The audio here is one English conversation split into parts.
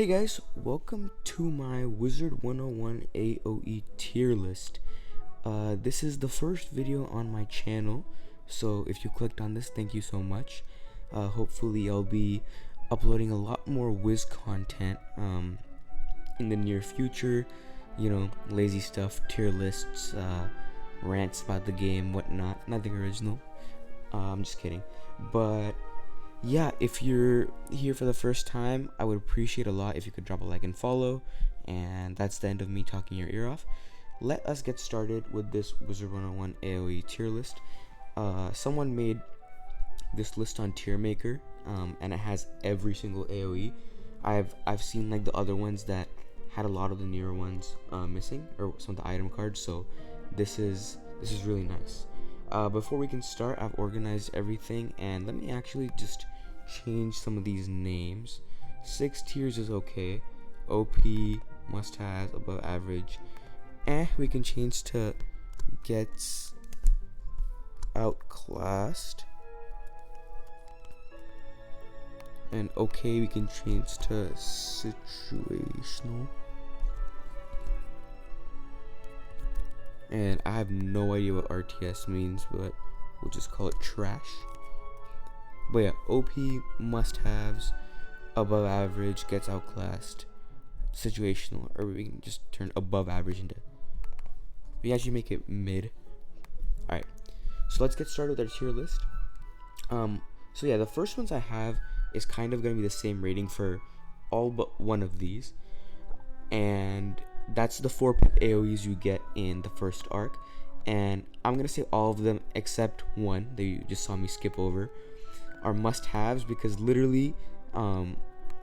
Hey guys, welcome to my Wizard101 AOE tier list. This is the first video on my channel, so if you clicked on this, thank you so much. Hopefully I'll be uploading a lot more Wiz content in the near future. You know, lazy stuff, tier lists, rants about the game, whatnot. Nothing original. I'm just kidding. But yeah, if you're here for the first time, I would appreciate a lot if you could drop a like and follow. And that's the end of me talking your ear off. Let us get started with this Wizard101 AOE tier list. Someone made this list on Tier Maker, and it has every single AOE. I've seen like the other ones that had a lot of the newer ones missing, or some of the item cards. So this is really nice. Before we can start, I've organized everything, and let me actually just change some of these names. 6 tiers is okay. OP, must-have, above average. We can change to gets outclassed. And okay, we can change to situational. And I have no idea what RTS means, but we'll just call it trash. But yeah, OP, must-haves, above average, gets outclassed, situational, or we can just turn above average into, we actually make it mid. Alright, so let's get started with our tier list. So yeah, the first ones I have is kind of going to be the same rating for all but one of these. And that's the 4 Pip AoEs you get in the first arc, and I'm gonna say all of them except one that you just saw me skip over are must-haves, because literally,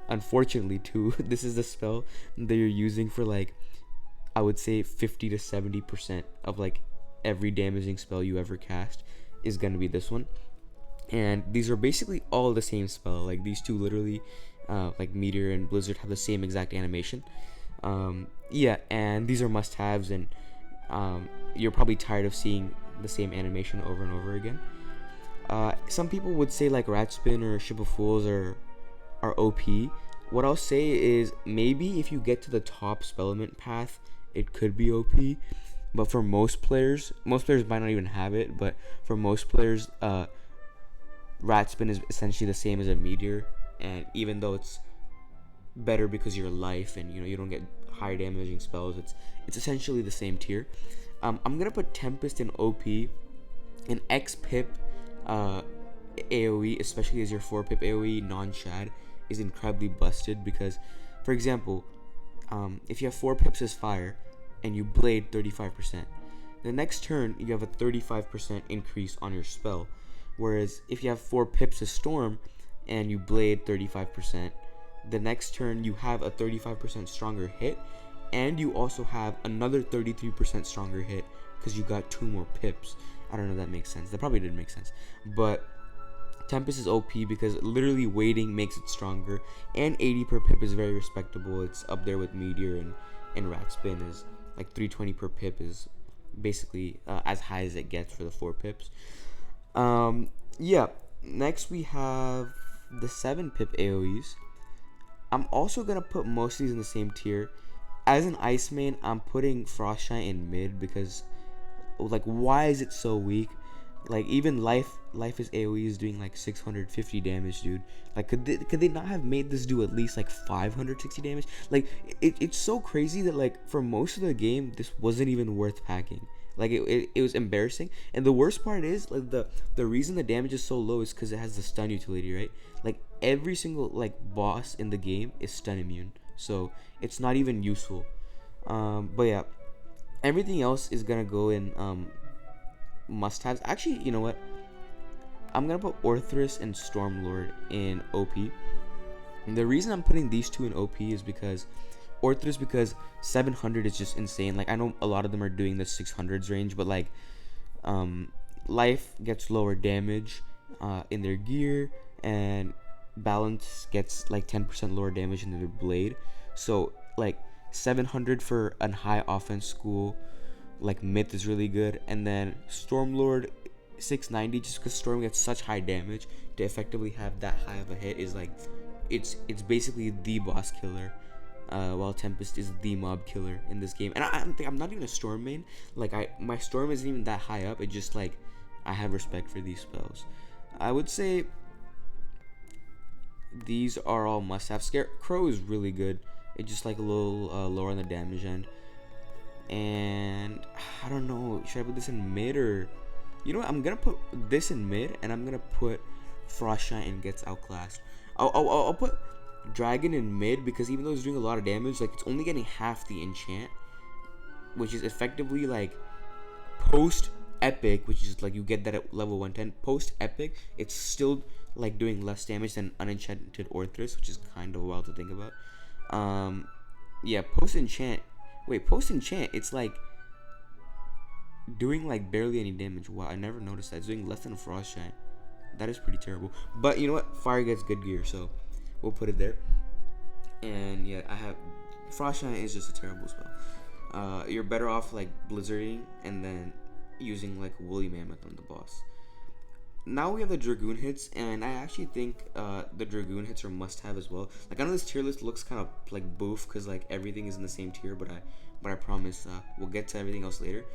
unfortunately too, this is the spell that you're using for like, I would say 50 to 70% of like every damaging spell you ever cast is gonna be this one. And these are basically all the same spell. Like these two literally, like Meteor and Blizzard, have the same exact animation. Yeah, and these are must-haves, and you're probably tired of seeing the same animation over and over again. Some people would say like Rat Spin or Ship of Fools are OP. What I'll say is maybe if you get to the top Spellement path, it could be OP. But for most players might not even have it. But for most players, Rat Spin is essentially the same as a Meteor, and even though it's better because of your life and you don't get higher damaging spells, it's essentially the same tier. I'm gonna put Tempest in OP. An X Pip AoE, especially as your 4 Pip AoE non-shad, is incredibly busted, because for example, if you have 4 pips as fire and you blade 35%, the next turn you have a 35% increase on your spell. Whereas if you have 4 pips as storm and you blade 35%, the next turn you have a 35% stronger hit, and you also have another 33% stronger hit because you got 2 more pips. I don't know if that makes sense. That probably didn't make sense. But Tempest is OP because literally waiting makes it stronger, and 80 per pip is very respectable. It's up there with Meteor, and Rat Spin is like 320 per pip is basically as high as it gets for the 4 pips. Yeah, next we have the 7 Pip AoEs. I'm also gonna put most of these in the same tier. As an ice main, I'm putting Frostshine in mid, because like, why is it so weak? Like, even life is AoE is doing like 650 damage, dude. Like, could they not have made this do at least like 560 damage? Like, it's so crazy that like for most of the game this wasn't even worth packing. Like, it was embarrassing. And the worst part is like the reason the damage is so low is because it has the stun utility, right? Like, every single like boss in the game is stun immune, so it's not even useful. But yeah, everything else is gonna go in must-haves. Actually, you know what? I'm gonna put Orthrus and Stormlord in OP. And the reason I'm putting these two in OP is because Orthrus, because 700 is just insane. Like, I know a lot of them are doing the 600s range, but like, life gets lower damage in their gear, and balance gets like 10% lower damage in their blade. So like 700 for a high offense school like myth is really good. And then Stormlord 690, just because Storm gets such high damage, to effectively have that high of a hit is like it's basically the boss killer, while Tempest is the mob killer in this game. And I'm not even a storm main. Like my storm isn't even that high up. It just like I have respect for these spells. I would say these are all must-have. Scarecrow is really good. It's just like a little lower on the damage end. And I don't know, should I put this in mid, or you know what? I'm gonna put this in mid, and I'm gonna put Frostshine and gets outclassed. I'll put Dragon in mid, because even though it's doing a lot of damage, like it's only getting half the enchant, which is effectively like post epic, which is like you get that at level 110. Post epic, it's still like doing less damage than unenchanted Orthrus, which is kind of wild to think about. Yeah, post enchant, it's like doing like barely any damage. Wow, I never noticed that. It's doing less than a Frostshine. That is pretty terrible. But you know what? Fire gets good gear, so we'll put it there. And yeah, I have Frostshine is just a terrible spell. You're better off like blizzarding and then using like Woolly Mammoth on the boss. Now we have the Dragoon hits, and I actually think the Dragoon hits are must-have as well. Like I know this tier list looks kind of like boof because like everything is in the same tier, but I promise we'll get to everything else later.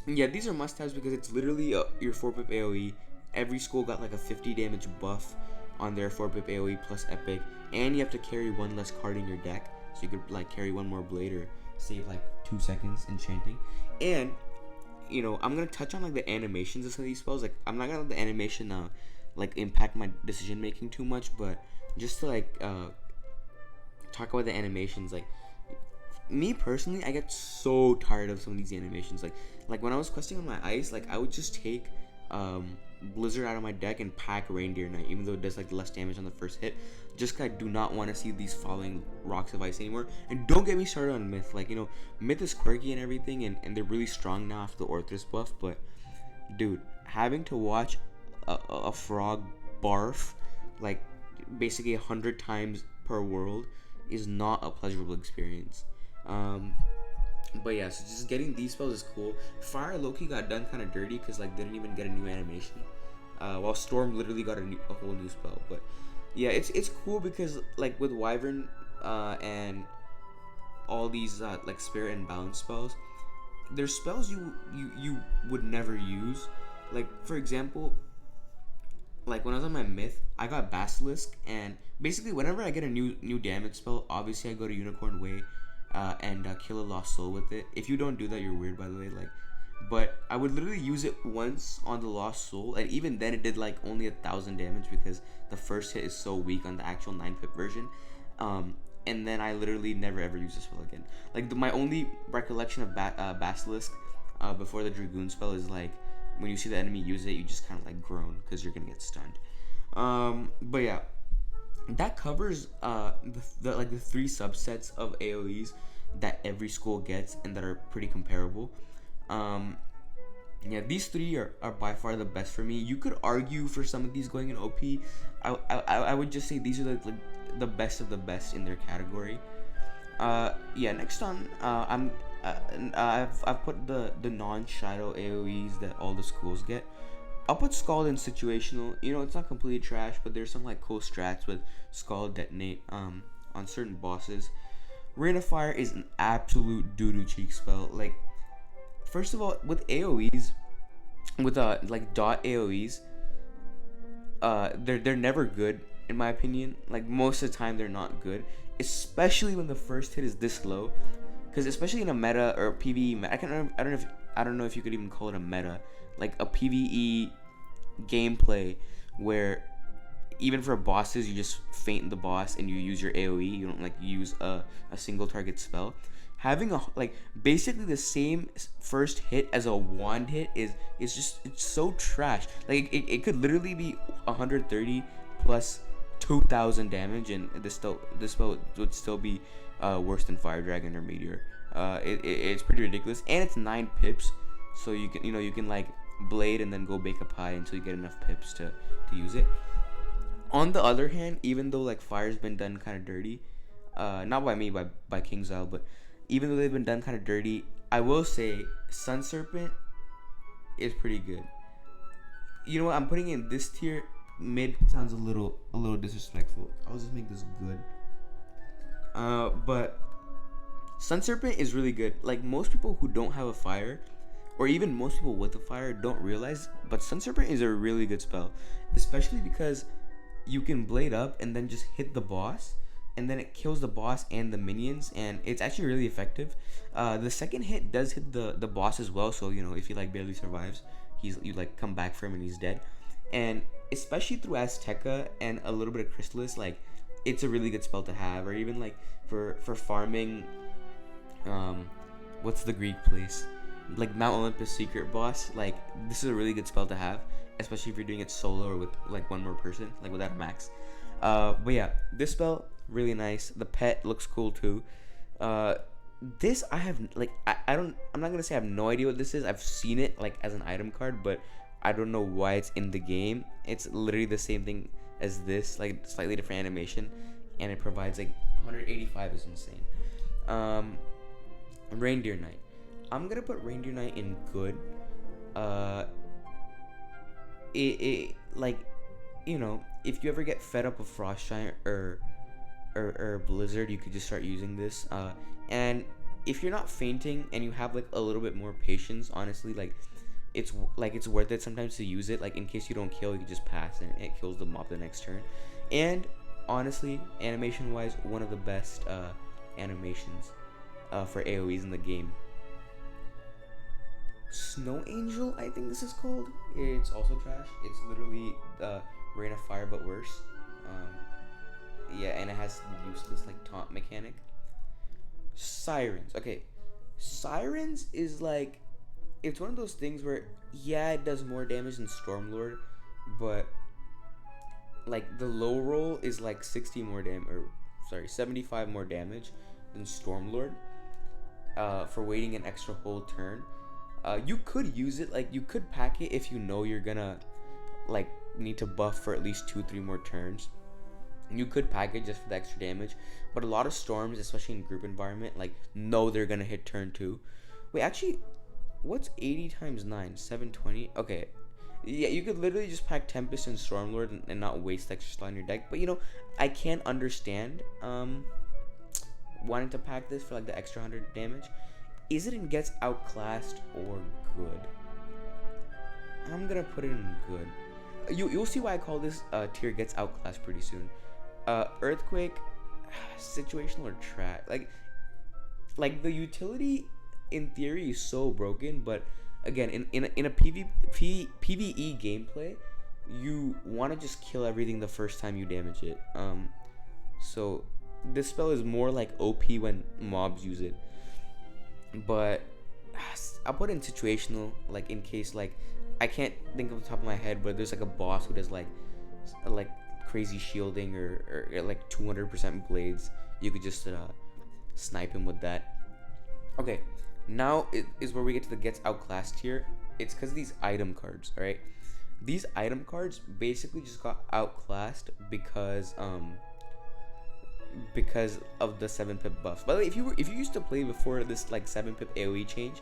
Yeah, these are must-haves because it's literally your 4-pip AOE. Every school got like a 50 damage buff on their 4-pip AOE plus epic, and you have to carry one less card in your deck, so you could like carry one more blade or save like 2 seconds enchanting. And you know, I'm gonna touch on like the animations of some of these spells. Like I'm not gonna let the animation like impact my decision making too much, but just to like talk about the animations, like me personally, I get so tired of some of these animations. Like when I was questing on my ice, like I would just take Blizzard out of my deck and pack Reindeer Knight, even though it does like less damage on the first hit, just cause I do not want to see these falling rocks of ice anymore. And don't get me started on Myth. Like, you know, Myth is quirky and everything, and they're really strong now after the Orthrus buff, but dude, having to watch a frog barf like basically 100 times per world is not a pleasurable experience. But yeah, so just getting these spells is cool. Fire Loki got done kind of dirty because like they didn't even get a new animation, while Storm literally got a whole new spell. But yeah, it's cool because like with Wyvern and all these like Spirit and Balance spells, there's spells you would never use. Like for example, like when I was on my Myth, I got Basilisk, and basically whenever I get a new damage spell, obviously I go to Unicorn Way and kill a lost soul with it. If you don't do that, you're weird, by the way. Like, but I would literally use it once on the lost soul, and even then it did like only 1,000 damage because the first hit is so weak on the actual 9-pip version. And then I literally never ever use this spell again. Like my only recollection of Basilisk before the Dragoon spell is like when you see the enemy use it, you just kind of like groan because you're gonna get stunned. But yeah, that covers the 3 subsets of AoEs that every school gets and that are pretty comparable. Yeah, these 3 are by far the best for me. You could argue for some of these going in OP. I would just say these are the best of the best in their category. Yeah, next on I've put the non-shadow AoEs that all the schools get. I'll put Scald in situational. You know, it's not completely trash, but there's some like cool strats with Scald detonate on certain bosses. Rain of Fire is an absolute doo-doo cheek spell. Like, first of all, with AoEs, with like dot AoEs, they're never good in my opinion. Like most of the time they're not good, especially when the first hit is this low. Because especially in a meta or PvE, I don't know if you could even call it a meta, like a PvE gameplay where even for bosses you just feint the boss and you use your AoE. You don't like use a single target spell. Having a like basically the same first hit as a wand hit is just, it's so trash. Like it could literally be 130 plus 2,000 damage, and this spell would still be worse than Fire Dragon or Meteor. It's pretty ridiculous, and it's 9 pips, so you can like blade and then go bake a pie until you get enough pips to use it. On the other hand, even though like Fire's been done kind of dirty, not by me, by KingsIsle, but even though they've been done kind of dirty, I will say Sun Serpent is pretty good. You know what? I'm putting in this tier mid sounds a little disrespectful. I'll just make this good. But Sun Serpent is really good. Like, most people who don't have a fire, or even most people with a fire, don't realize, but Sun Serpent is a really good spell, especially because you can blade up and then just hit the boss, and then it kills the boss and the minions, and it's actually really effective. The second hit does hit the boss as well, so if he like barely survives, you like come back for him and he's dead. And especially through Azteca and a little bit of Chrysalis, like, it's a really good spell to have. Or even like for farming, what's the Greek place, like Mount Olympus secret boss, like this is a really good spell to have, especially if you're doing it solo or with like one more person, like without a max. But yeah, this spell really nice. The pet looks cool too. This I have like I'm not gonna say I have no idea what this is. I've seen it like as an item card, but I don't know why it's in the game. It's literally the same thing as this, like slightly different animation, and it provides like 185 is insane. Reindeer Knight. I'm gonna put Reindeer Knight in good. It like, if you ever get fed up with Frost Giant or Blizzard, you could just start using this. And if you're not fainting and you have like a little bit more patience, honestly, like it's worth it sometimes to use it. Like, in case you don't kill, you can just pass and it kills the mob the next turn. And honestly, animation wise, one of the best animations for AoEs in the game. Snow Angel, I think this is called. It's also trash. It's literally Rain of Fire but worse. Yeah, and it has the useless like taunt mechanic. Sirens. Okay, Sirens is like, it's one of those things where, yeah, it does more damage than Stormlord, but like the low roll is like 75 more damage than Stormlord for waiting an extra whole turn. You could use it, like you could pack it if you know you're gonna like need to buff for at least 2-3 more turns. You could pack it just for the extra damage, but a lot of storms, especially in group environment, like know they're gonna hit turn 2. Wait, actually, what's 80 times 9? 720. Okay, yeah, you could literally just pack Tempest and Stormlord and not waste extra slot in your deck. But I can't understand wanting to pack this for like the extra 100 damage. Is it in gets outclassed or good? I'm gonna put it in good. You'll see why I call this tier gets outclassed pretty soon. Earthquake, situational or track. Like the utility in theory is so broken, but again, in a PvE gameplay, you want to just kill everything the first time you damage it. So this spell is more like OP when mobs use it. But I'll put it in situational, like in case, like I can't think of the top of my head, but there's like a boss who does like crazy shielding or like 200% blades. You could just snipe him with that. Okay, now it is where we get to the gets outclassed tier. It's because of these item cards. All right, these item cards basically just got outclassed because of the 7 pip buffs. By the way, if you used to play before this like 7 pip AoE change,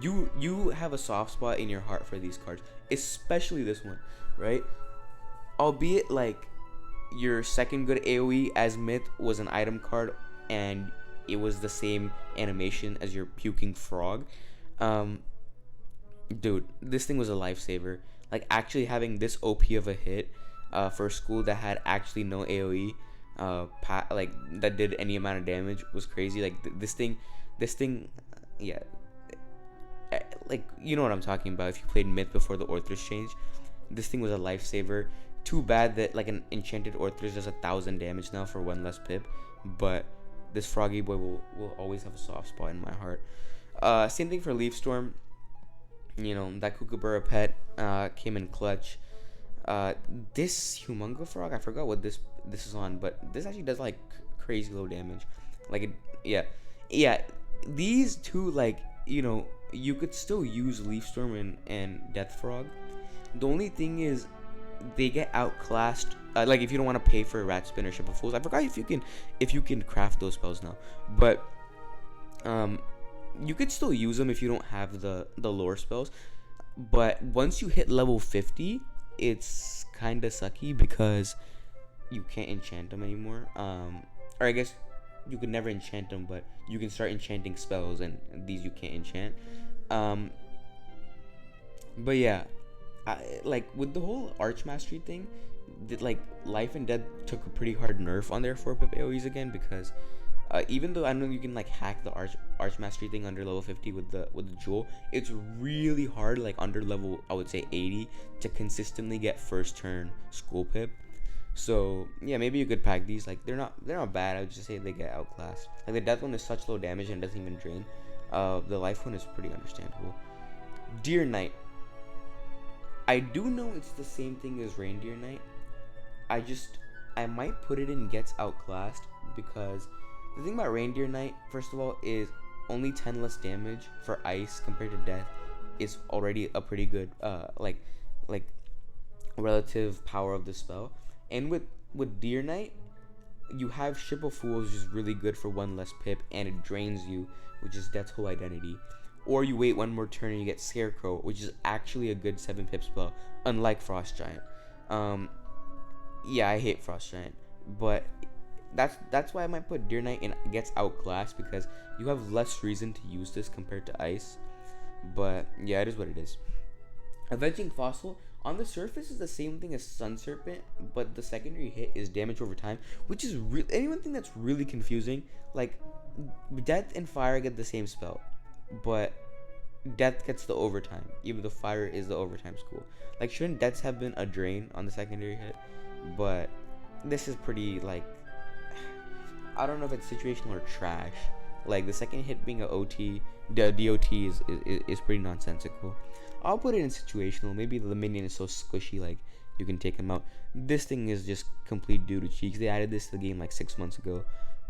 you have a soft spot in your heart for these cards, especially this one, right? Albeit like your second good AoE as Myth was an item card and it was the same animation as your puking frog. Dude, this thing was a lifesaver. Like, actually having this OP of a hit for a school that had actually no AoE like that did any amount of damage was crazy. Like this thing, yeah, like you know what I'm talking about. If you played Myth before the Orthrus change, this thing was a lifesaver. Too bad that like an enchanted Orthrus does 1,000 damage now for 1 less pip, but this froggy boy will always have a soft spot in my heart. Same thing for Leaf Storm. That Kookaburra pet came in clutch. This Humunga Frog, I forgot what this is on, but this actually does like crazy low damage. Like yeah. These two, like, you could still use Leaf Storm and Death Frog. The only thing is they get outclassed. Like if you don't want to pay for a Rat Spin or Ship of Fools, I forgot if you can craft those spells now, but you could still use them if you don't have the lore spells. But once you hit level 50, it's kind of sucky because you can't enchant them anymore. Or I guess you could never enchant them, but you can start enchanting spells, and these you can't enchant. But yeah, like with the whole Archmastery thing, like Life and Death took a pretty hard nerf on their 4-pip AoEs again, because even though I know you can like hack the Archmastery thing under level 50 with the jewel, it's really hard, like under level, I would say 80, to consistently get first turn school pip. So yeah, maybe you could pack these. Like they're not bad. I would just say they get outclassed. Like the death one is such low damage and doesn't even drain. The life one is pretty understandable. Deer Knight. I do know it's the same thing as Reindeer Knight. I might put it in gets outclassed, because the thing about Reindeer Knight, first of all, is only 10 less damage for ice compared to death is already a pretty good like relative power of the spell. And with Deer Knight, you have Ship of Fools, which is really good for 1 less pip, and it drains you, which is Death's whole identity. Or you wait 1 more turn and you get Scarecrow, which is actually a good 7 pip spell, unlike Frost Giant. Yeah, I hate Frost Giant, but that's why I might put Deer Knight in gets outclassed, because you have less reason to use this compared to ice. But yeah, it is what it is. Avenging Fossil, on the surface, is the same thing as Sun Serpent, but the secondary hit is damage over time, which is anyone think that's really confusing. Like, Death and Fire get the same spell, but Death gets the overtime, even though Fire is the overtime school. Like, shouldn't Deaths have been a drain on the secondary hit? But this is pretty, like, I don't know if it's situational or trash. Like, the second hit being a OT, the DOT is pretty nonsensical. I'll put it in situational. Maybe the minion is so squishy, like, you can take him out. This thing is just complete doo-doo cheeks. They added this to the game like 6 months ago.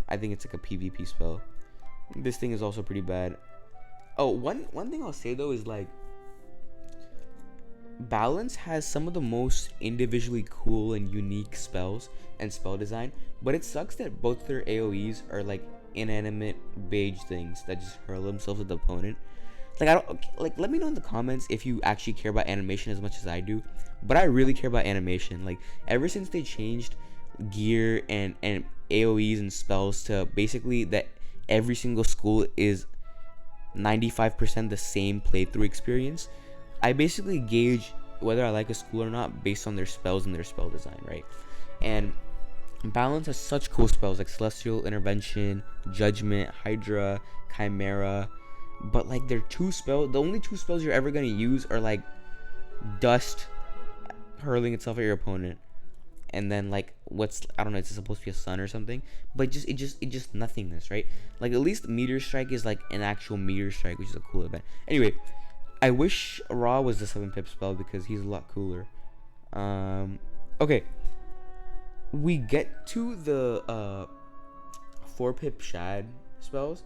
I think it's like a PvP spell. This thing is also pretty bad. Oh, one thing I'll say though is, like, Balance has some of the most individually cool and unique spells and spell design, but it sucks that both their AoEs are like inanimate beige things that just hurl themselves at the opponent. Like, I don't like. Let me know in the comments if you actually care about animation as much as I do, but I really care about animation. Like, ever since they changed gear and AoEs and spells to basically that every single school is 95% the same playthrough experience, I basically gauge whether I like a school or not based on their spells and their spell design, right? And Balance has such cool spells like Celestial Intervention, Judgment, Hydra, Chimera, but like their the only 2 spells you're ever gonna use are like Dust hurling itself at your opponent, and then like I don't know, it's supposed to be a sun or something, but it just nothingness, right? Like, at least Meteor Strike is like an actual Meteor Strike, which is a cool event. Anyway, I wish Ra was the 7 pip spell because he's a lot cooler. Okay, we get to the 4 pip Shad spells,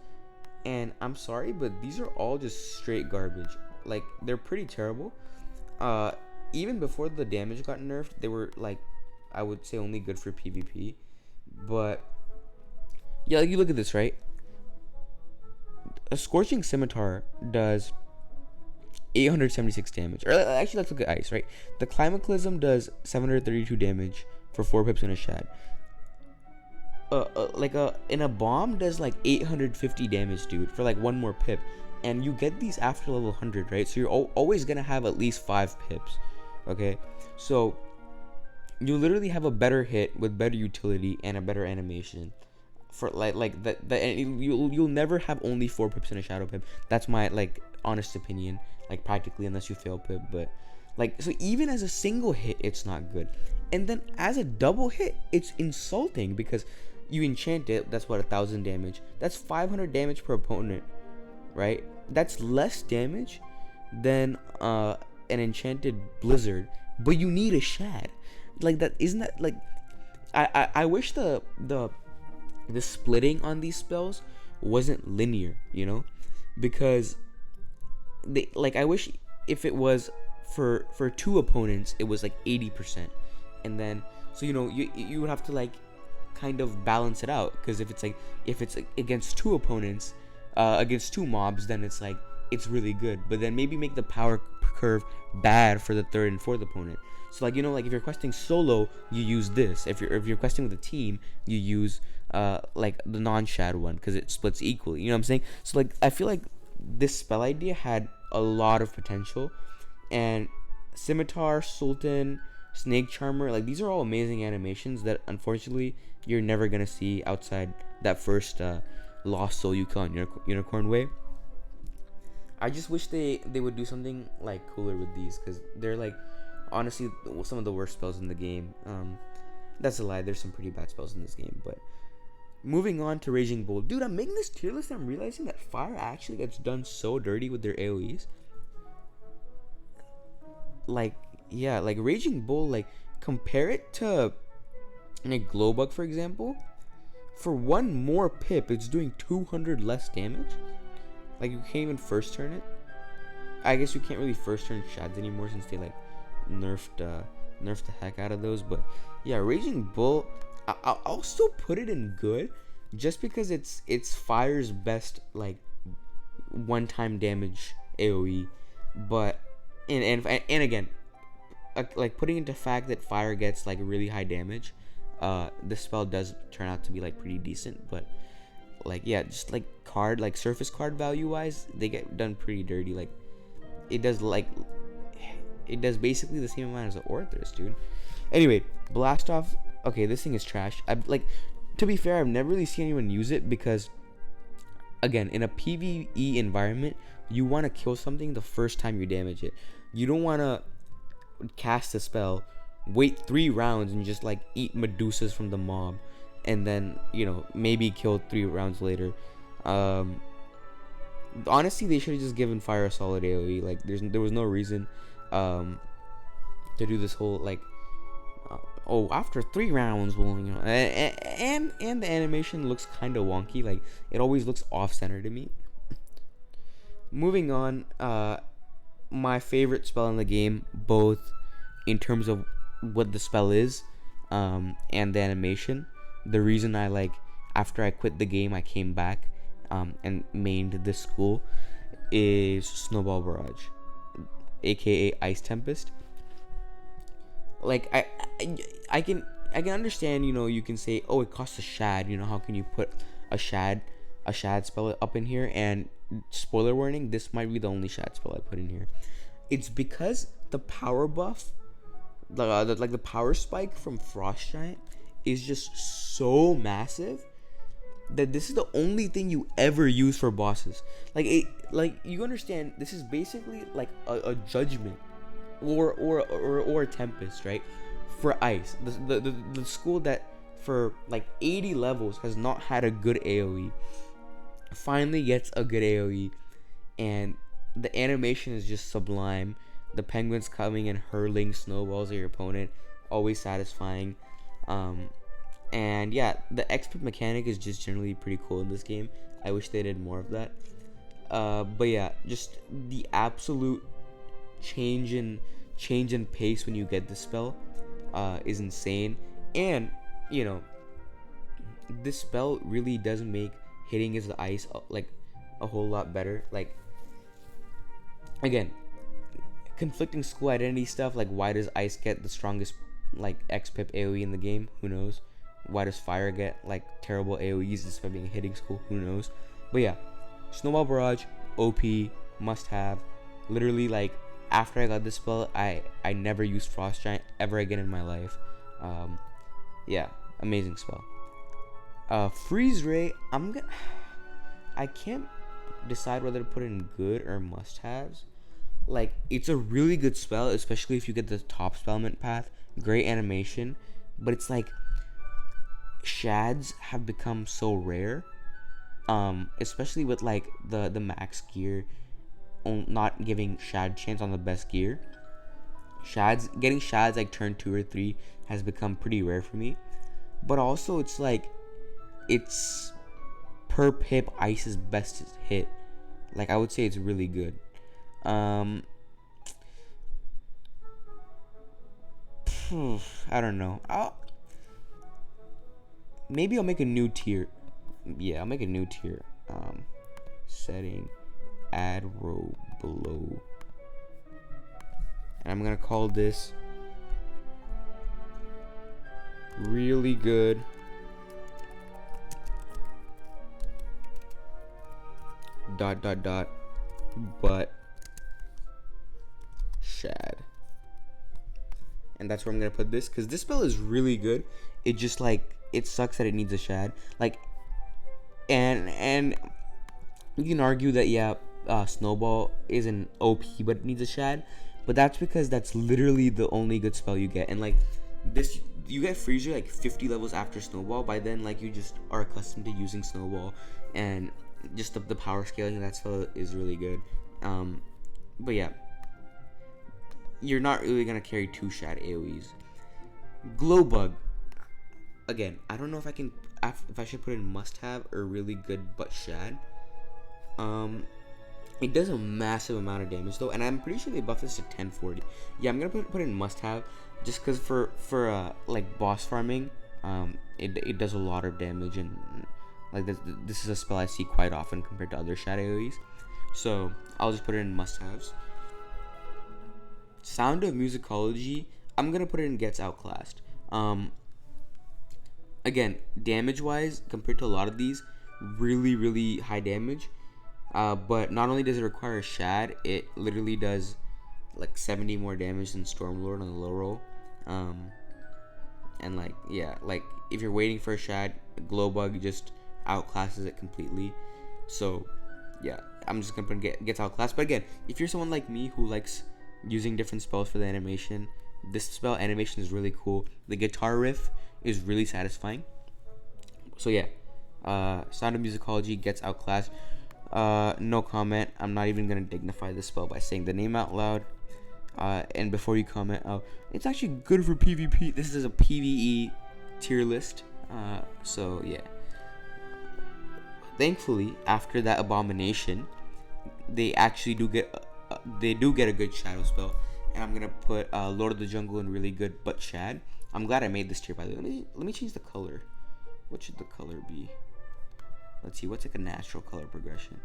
and I'm sorry, but these are all just straight garbage. Like, they're pretty terrible. Even before the damage got nerfed, they were like, I would say, only good for PvP. But yeah, like, you look at this, right? A Scorching Scimitar does 876 damage. Or actually, let's look at ice, right? The Climaclysm does 732 damage for 4 pips in a Shad. In a bomb does like 850 damage, dude, for like 1 more pip. And you get these after level 100, right? So you're always gonna have at least 5 pips. Okay, so you literally have a better hit with better utility and a better animation. For like that, you'll never have only 4 pips in a shadow pip. That's my like honest opinion. Like, practically, unless you fail pip, but like, so even as a single hit, it's not good. And then as a double hit, it's insulting because you enchant it. That's what, 1,000 damage. That's 500 damage per opponent, right? That's less damage than an enchanted Blizzard, but you need a Shad. Like, that isn't that like, I wish the splitting on these spells wasn't linear, you know, because they, like, I wish if it was for 2 opponents it was like 80%, and then, so, you know, you would have to like kind of balance it out, because if it's against 2 opponents, against 2 mobs, then it's like it's really good. But then maybe make the power curve bad for the third and fourth opponent. So like, you know, like if you're questing solo, you use this. If you're questing with a team, you use like the non-shad one because it splits equally. You know what I'm saying? So like, I feel like this spell idea had a lot of potential, and Scimitar, Sultan, Snake Charmer, like these are all amazing animations that unfortunately you're never gonna see outside that first Lost Soul you kill on Unicorn Way. I just wish they would do something like cooler with these, because they're like honestly some of the worst spells in the game. That's a lie. There's some pretty bad spells in this game. But moving on to Raging Bull, dude, I'm making this tier list. I'm realizing that fire actually gets done so dirty with their AOE's. Like, yeah, like Raging Bull, like compare it to like Glowbug, for example. For one more pip, it's doing 200 less damage. Like, you can't even first turn it. I guess you can't really first turn shads anymore since they like nerfed the heck out of those. But yeah, Raging Bull, I'll still put it in good, just because it's fire's best like one-time damage AOE. But and again, like putting into fact that fire gets like really high damage, this spell does turn out to be like pretty decent. But like, yeah, just like surface card value wise, they get done pretty dirty. Like it does basically the same amount as the Orthrus, dude. Anyway, Blast Off. Okay, this thing is trash. To be fair, I've never really seen anyone use it, because again, in a PvE environment, you want to kill something the first time you damage it. You don't want to cast a spell, wait 3 rounds, and just like eat Medusas from the mob, and then, you know, maybe kill 3 rounds later. Honestly, they should have just given fire a solid AOE. Like, there was no reason to do this whole like, after 3 rounds, well, you know, and the animation looks kind of wonky. Like, it always looks off center to me. Moving on, my favorite spell in the game, both in terms of what the spell is, and the animation. The reason after I quit the game, I came back and mained this school, is Snowball Barrage, aka Ice Tempest. Like, I can understand, you know, you can say, oh, it costs a shad, you know, how can you put a shad spell up in here? And spoiler warning, this might be the only shad spell I put in here. It's because the power buff, the power spike from Frost Giant is just so massive that this is the only thing you ever use for bosses. Like, you understand, this is basically like a judgment or a Tempest, right? For Ice, the school that for like 80 levels has not had a good AOE finally gets a good AOE, and the animation is just sublime. The penguins coming and hurling snowballs at your opponent, always satisfying. And yeah, the XP mechanic is just generally pretty cool in this game. I wish they did more of that. But yeah, just the absolute change in pace when you get the spell is insane. And you know, this spell really does make hitting as the ice like a whole lot better. Like, again, conflicting school identity stuff, like why does ice get the strongest like XP AoE in the game? Who knows? Why does fire get like terrible AoEs despite being a hitting school? Who knows? But yeah, Snowball Barrage, OP, must have. Literally, like, after I got this spell, I never used Frost Giant ever again in my life. Yeah, amazing spell. Freeze Ray, I can't decide whether to put it in good or must-haves. Like, it's a really good spell, especially if you get the top spellment path. Great animation, but it's like shads have become so rare, especially with like the max gear not giving shad chance on the best gear. Getting shads like turn 2 or 3 has become pretty rare for me. But also, it's like, it's per pip Ice's best hit. Like, I would say it's really good. I don't know. Maybe I'll make a new tier. Yeah, I'll make a new tier. Setting add row below, and I'm gonna call this really good dot dot dot but shad. And that's where I'm gonna put this, because this spell is really good. It just like, it sucks that it needs a shad. Like, and you can argue that, yeah, Snowball is an OP but it needs a shad, but that's because that's literally the only good spell you get. And like this, you get Freezer like 50 levels after Snowball. By then, like, you just are accustomed to using Snowball, and just the power scaling of that spell is really good. But yeah, you're not really gonna carry 2 shad AoEs. Glowbug, again, I don't know if I should put in must-have or really good but shad. It does a massive amount of damage though, and I'm pretty sure they buff this to 1040. Yeah, I'm gonna put in must-have, just because for like boss farming, it does a lot of damage, and like this is a spell I see quite often compared to other shad AoEs. So I'll just put it in must-haves. Sound of Musicology, I'm gonna put it in gets outclassed. Again, damage wise, compared to a lot of these, really high damage. But not only does it require a shad, it literally does like 70 more damage than Stormlord on the low roll. And like, yeah, like if you're waiting for a shad, Glowbug just outclasses it completely. So yeah, I'm just gonna put gets outclassed. But again, if you're someone like me who likes using different spells for the animation, this spell animation is really cool. The guitar riff is really satisfying. So yeah, Sound of Musicology gets outclassed. No comment. I'm not even gonna dignify this spell by saying the name out loud. And before you comment, it's actually good for PvP. This is a PvE tier list. So yeah. Thankfully, after that abomination, they actually do get a good shadow spell, and I'm gonna put Lord of the Jungle in really good but shad. I'm glad I made this tier, by the way. Let me change the color. What should the color be? Let's see, what's like a natural color progression?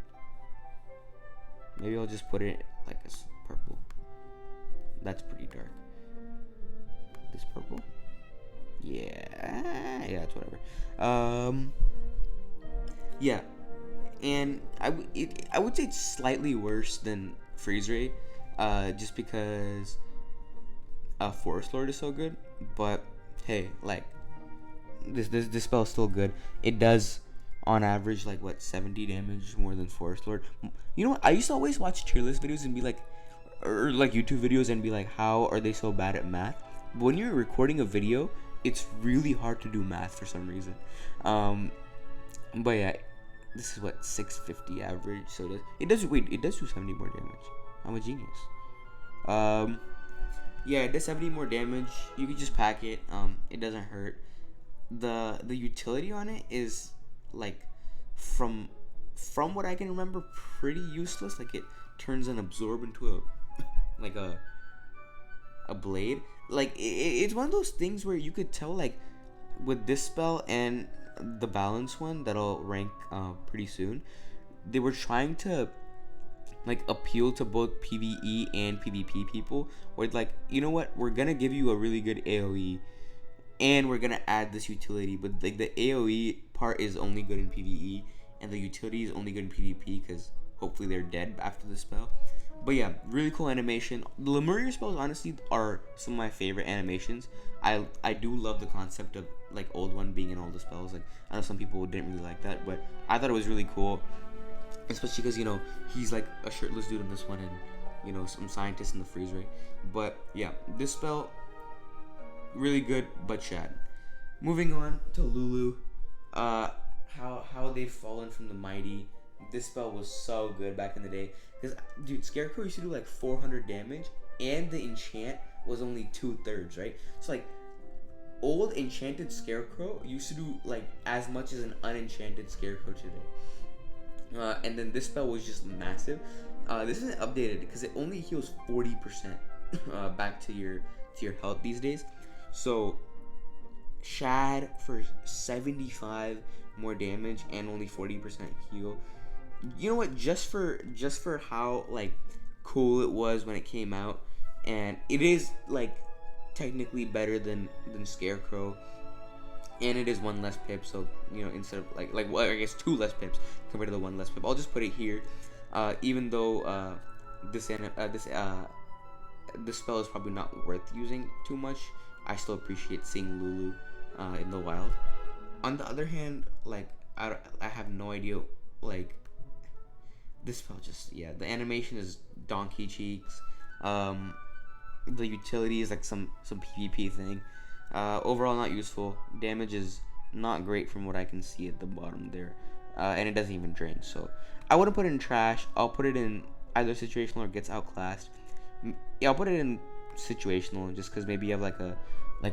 Maybe I'll just put it like as purple. That's pretty dark. This purple? Yeah, it's whatever. Yeah, and I would say it's slightly worse than Freeze Ray, just because Forest Lord is so good. But hey, like this spell is still good. It does on average like 70 damage more than Forest Lord. You know what? I used to always watch tier list videos and be like, or like YouTube videos and be like, how are they so bad at math? But when you're recording a video, it's really hard to do math for some reason. But yeah, this is 650 average. So it does do 70 more damage. I'm a genius. Yeah, it does 70 more damage. You can just pack it. It doesn't hurt. The utility on it is like from what I can remember, pretty useless. Like it turns an absorb into a blade. Like it's one of those things where you could tell, like with this spell and the balance one that'll rank pretty soon, they were trying to like appeal to both PvE and PvP people, where like, you know what, we're gonna give you a really good AoE and we're gonna add this utility, but like the AoE part is only good in PvE and the utility is only good in PvP because hopefully they're dead after the spell. But yeah, really cool animation. The Lemuria spells honestly are some of my favorite animations. I do love the concept of like Old One being in all the spells. Like I know some people didn't really like that, but I thought it was really cool, especially because, you know, he's like a shirtless dude in this one, and you know, some scientists in the Freeze Ray. But yeah, this spell really good but shad. Moving on to Lulu, how they've fallen from the mighty. This spell was so good back in the day, because dude, Scarecrow used to do like 400 damage and the enchant was only 2/3, right? So like old enchanted Scarecrow used to do like as much as an unenchanted Scarecrow today. And then this spell was just massive. This isn't updated because it only heals 40% back to your health these days. So shad for 75 more damage and only 40% heal. you know what? Just for how like cool it was when it came out, and it is like technically better than Scarecrow, and it is one less pip. So you know, instead of well, I guess two less pips compared to the one less pip. I'll just put it here, even though this spell is probably not worth using too much. I still appreciate seeing Lulu in the wild. On the other hand, like I have no idea, like this spell just, yeah, the animation is donkey cheeks. The utility is like some PvP thing. Overall not useful. Damage is not great from what I can see at the bottom there, and it doesn't even drain. So I wouldn't put it in trash. I'll put it in either situational or gets outclassed. Yeah, I'll put it in situational just because maybe you have like a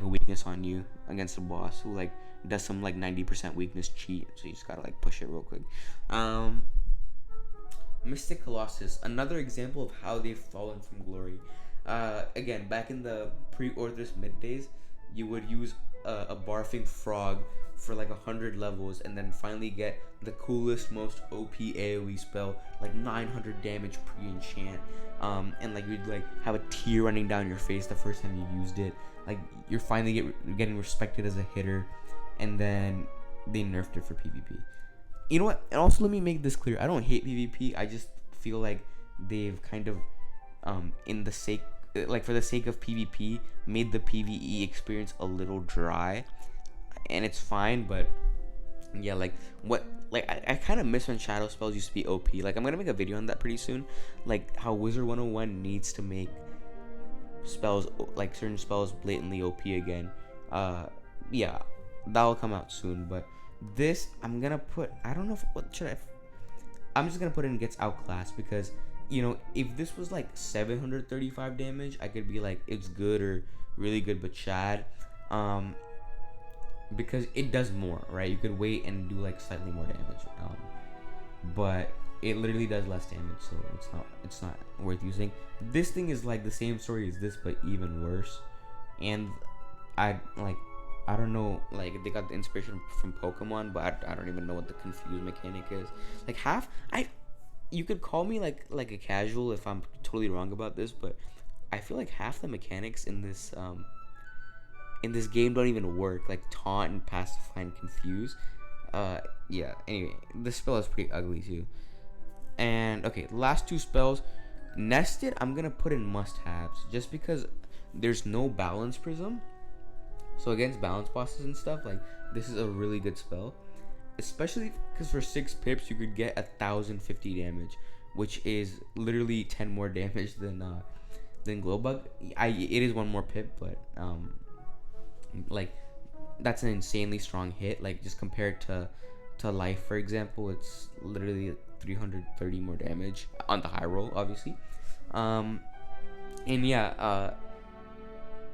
weakness on you against a boss who like does some like 90% weakness cheat, so you just gotta like push it real quick. Mystic Colossus, another example of how they've fallen from glory. Again, back in the pre-Orthrus mid days, you would use a barfing frog for like 100 levels, and then finally get the coolest, most OP AOE spell, like 900 damage pre-enchant, and like you'd like have a tear running down your face the first time you used it. Like you're finally getting respected as a hitter, and then they nerfed it for PvP. You know what? And also, let me make this clear. I don't hate PvP. I just feel like they've kind of, in the sake, like for the sake of PvP, made the PvE experience a little dry, and it's fine. But yeah, like I kind of miss when shadow spells used to be OP. Like I'm gonna make a video on that pretty soon, like how Wizard101 needs to make spells, like certain spells, blatantly OP again. Yeah, that'll come out soon. But this, I'm gonna put, I don't know if, what should I'm just gonna put in gets outclassed, because you know, if this was like 735 damage, I could be like it's good or really good, but Chad, because it does more, right? You could wait and do like slightly more damage, but it literally does less damage, so it's not worth using. This thing is like the same story as this, but even worse. And I don't know, like they got the inspiration from Pokemon, but I don't even know what the confused mechanic is. Like you could call me like a casual if I'm totally wrong about this, but I feel like half the mechanics in this game don't even work, like taunt and pacify and confuse. Yeah, anyway, this spell is pretty ugly too. And okay, last two spells, nested, I'm gonna put in must-haves just because there's no balance prism. So against balance bosses and stuff, like this is a really good spell, especially because for 6 pips you could get 1050 damage, which is literally 10 more damage than Glowbug. It is one more pip, but like that's an insanely strong hit. Like just compared to life, for example, it's literally 330 more damage on the high roll, obviously. And yeah,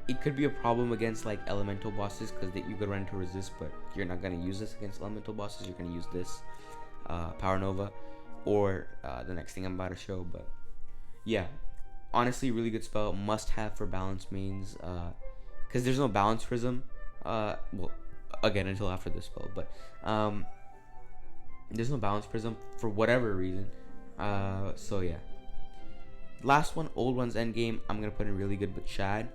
it could be a problem against like elemental bosses, because you could run into resist, but you're not gonna use this against elemental bosses. You're gonna use this Power Nova or the next thing I'm about to show. But yeah, honestly, really good spell, must have for balance mains, because there's no balance prism, well, again, until after this spell, but there's no balance prism for whatever reason. So yeah, last one, old one's endgame, I'm gonna put in really good, but Shad.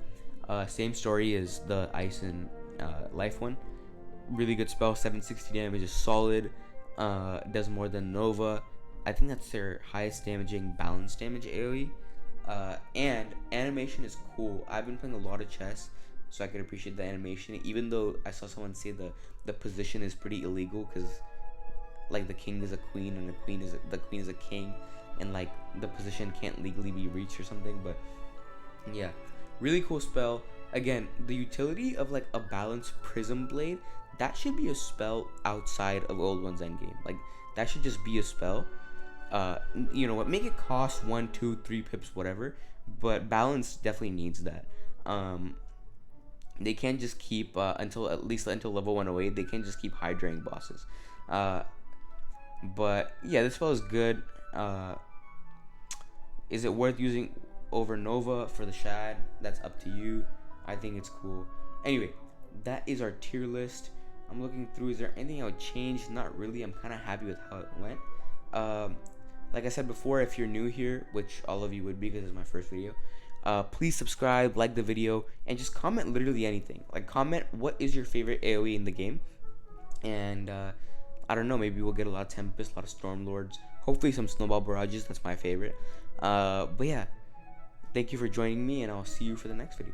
Same story as the ice and life one. Really good spell, 760 damage, is solid. Does more than Nova. I think that's their highest damaging balance damage AoE. And animation is cool. I've been playing a lot of chess, so I can appreciate the animation, even though I saw someone say the position is pretty illegal, because like the king is a queen and the queen is a king, and like the position can't legally be reached or something. But yeah, really cool spell. Again, the utility of like a balanced prism blade, that should be a spell outside of old one's endgame. Like that should just be a spell. You know what, make it cost 1, 2, 3 pips, whatever, but balance definitely needs that. They can't just keep until level 108, they can't just keep hydraing bosses. But yeah, this spell is good. Is it worth using over Nova for the Shad? That's up to you. I think it's cool. Anyway, that is our tier list. I'm looking through, is there anything I would change? Not really. I'm kind of happy with how it went. Like I said before, if you're new here, which all of you would be because it's my first video, please subscribe, like the video, and just comment literally anything. Like, comment what is your favorite AoE in the game, and I don't know, maybe we'll get a lot of Tempest, a lot of Storm Lords, hopefully some Snowball Barrages. That's my favorite. But yeah, thank you for joining me, and I'll see you for the next video.